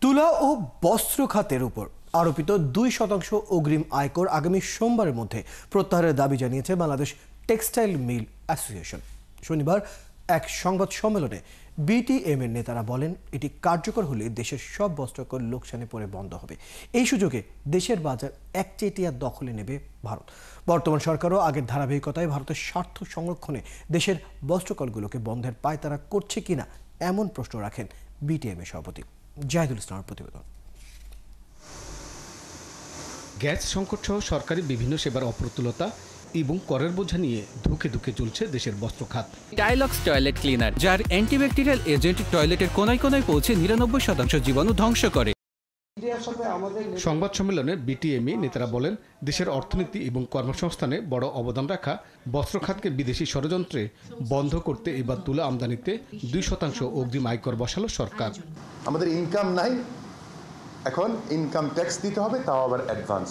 তুলা ও বস্ত্র খাতের উপর আরোপিত 2% অগ্রিম আয়কর আগামী সোমবারের মধ্যে প্রত্যাহারের দাবি জানিয়েছে বাংলাদেশ টেক্সটাইল মিল অ্যাসোসিয়েশন। শনিবার এক সংবাদ সম্মেলনে বিটিএম এর নেতারা বলেন, এটি কার্যকর হলে দেশের সব বস্ত্রকর লোকসানে পড়ে বন্ধ হবে। এই সুযোগে দেশের বাজার একচেটিয়া দখলে নেবে ভারত। বর্তমান সরকারও আগের ধারাবাহিকতায় ভারতের স্বার্থ সংরক্ষণে দেশের বস্ত্রকলগুলোকে বন্ধের পায়তারা করছে কিনা এমন প্রশ্ন রাখেন বিটিএম এর সভাপতি জাহিদুল ইসলামের প্রতিবেদন। গ্যাস সংকট সহ সরকারি বিভিন্ন সেবার অপ্রতুলতা এবং করের বোঝা নিয়ে ধুকে ধুকে চলছে দেশের বস্ত্র খাত। টাইলক্স টয়লেট ক্লিনার, যার অ্যান্টিব্যাকটেরিয়াল এজেন্ট টয়লেটের কোনায় কোনায় পৌঁছে 99% জীবাণু ধ্বংস করে। সংবাদ সম্মেলনে বিটিএমই নেতারা বলেন, দেশের অর্থনীতি এবং কর্মসংস্থানে বড় অবদান রাখা বস্ত্র খাতকে বিদেশি ষড়যন্ত্রে বন্ধ করতে এবার তুলা আমদানিতে 2% অগ্রিম আয়কর বসালো সরকার। আমাদের ইনকাম নাই, এখন ইনকাম ট্যাক্স দিতে হবে, তাও আবার advance.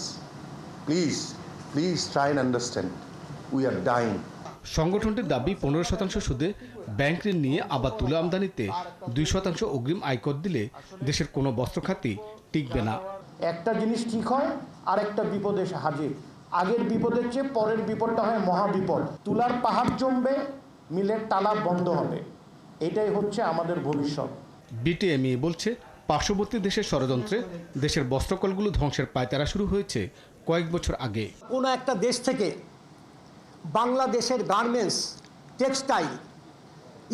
Please try and understand, we are dyeing. সংগঠনটির দাবি 15% সুদে ব্যাংক ঋণ নিয়ে আবার তুলা আমদানিতে 2% অগ্রিম আয়কর দিলে দেশের কোনো বস্ত্র খাতই টিকবে না। একটা জিনিস ঠিক হয় আর একটা বিপদে হাজির। আগের বিপদের চেয়ে পরের বিপদটা হয় মহাবিপদ। তুলার পাহাড় জমবে, মিলের তালা বন্ধ হবে। এটাই হচ্ছে আমাদের ভবিষ্যৎ। বিটিএমই বলছে, পার্শ্ববর্তী দেশের ষড়যন্ত্রে দেশের বস্ত্রকলগুলো ধ্বংসের পায়তারা শুরু হয়েছে কয়েক বছর আগে। কোনো একটা দেশ থেকে বাংলাদেশের গার্মেন্টস, টেক্সটাইল,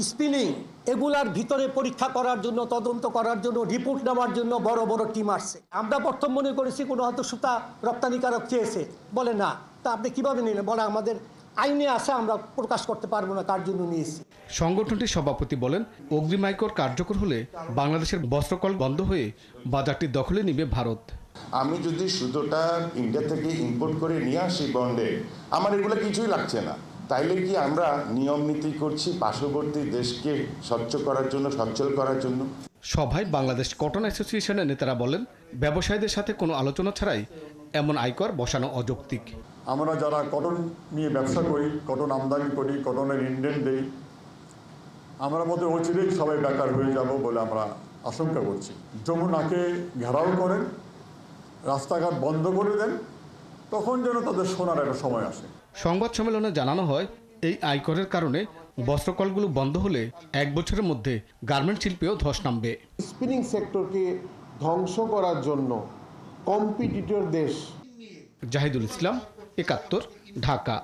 স্পিনিং এগুলার ভিতরে পরীক্ষা করার জন্য, তদন্ত করার জন্য, রিপোর্ট নেওয়ার জন্য বড় বড় টিম আসছে। আমরা প্রথম মনে করেছি কোনো হয়তো সুতা রপ্তানিকারক চেয়েছে, বলে না। তা আপনি কিভাবে নিলেন? বলে আমাদের আইনে আছে, আমরা প্রকাশ করতে পারবো না কার জন্য নিয়েছি। সংগঠনটির সভাপতি বলেন, অগ্রিম আয়কর কার্যকর হলে বাংলাদেশের বস্ত্রকল বন্ধ হয়ে বাজারটি দখলে নেবে ভারত। আমি যদি সুতোটা ইন্ডিয়া থেকে ইম্পোর্ট করে নিয়ে আসি বন্ডে, আমার এগুলো কিছুই লাগছে না। তাইলে কি আমরা নিয়ম নীতি করছি পার্শ্ববর্তী দেশকে সচ্ছল করার জন্য? সভায় বাংলাদেশ কটন অ্যাসোসিয়েশনের নেতারা বলেন, ব্যবসায়ীদের সাথে কোনো আলোচনা ছাড়াই এমন আয়কর বসানো অযৌক্তিক। আমরা যারা কটন নিয়ে ব্যবসা করি, কটন আমদানি করি, কটনের ইন্ডেন্ট দেই, আমরা মধ্যে অচিরেই সবাই বেকার হয়ে যাব বলে আমরা আশঙ্কা করছি। যমুনাকে ঘেরাও করেন, রাস্তাঘাট বন্ধ করে দেন, তখন যেন তাদের শোনার একটা সময় আসে। সংবাদ সম্মেলনে জানানো হয়, এই আয়করের কারণে বস্ত্রকলগুলো বন্ধ হলে 1 বছরের মধ্যে গার্মেন্ট শিল্পেও ধস নামবে। স্পিনিং সেক্টরকে ধ্বংস করার জন্য কম্পিটিটর দেশ। জাহিদুল ইসলাম, 71, ঢাকা।